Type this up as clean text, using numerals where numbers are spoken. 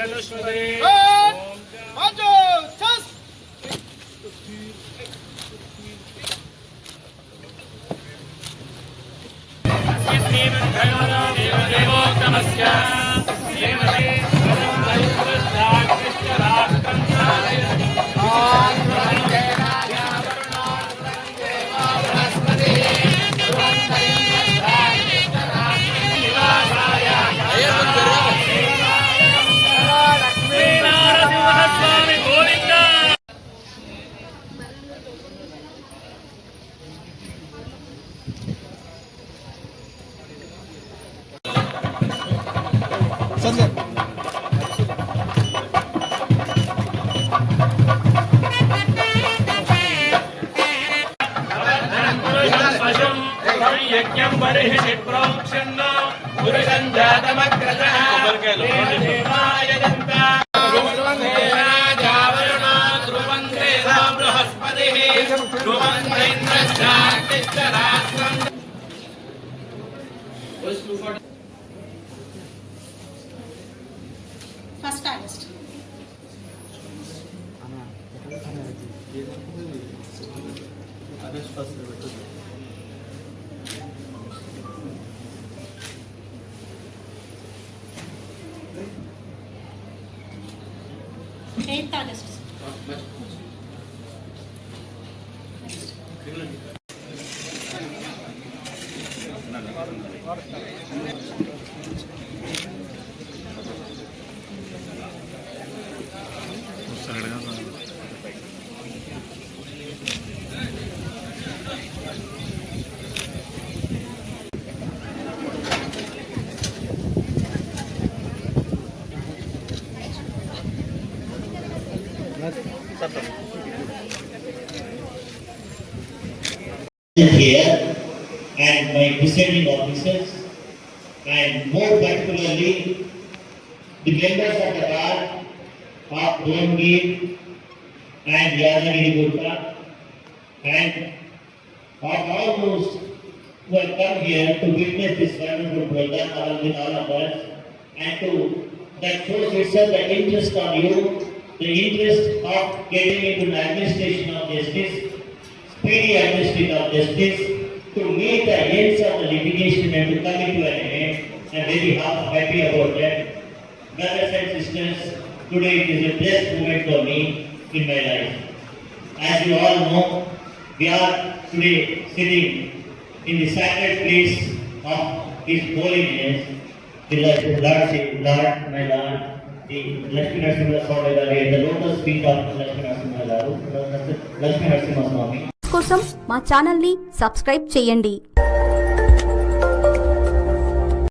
चतुष्पदे यज्ञं बर्हिषि प्रोक्षन्न पुरुषं जातमग्रजः देवाय दन्ता ध्रुवन्तेराजावरणो ध्रुवन्ते सा बृहस्पतिः ध्रुवन्तेन्द्रश्चाग्निश्चरास्त्रम् First August. August 1st. 8th August. Here and my presiding officers, and more particularly the members of the bar of Dhongir and Yadagiri Gurkha, and of all those who have come here to witness this wonderful program along with all of us, and to that shows itself the interest on you, the interest of getting into the administration of justice, speedy administration of justice, to meet the ends of the litigation and to come into an end. I am very happy about that. Brothers and sisters, today it is a blessed moment for me in my life. As you all know, we are today sitting in the sacred place of His Holiness, the Lord, my Lord, the Lakshmi Narasimha Swami, and the lotus feet of Lakshmi Narasimha Swami. కోసం మా channel ని subscribe చేయండి.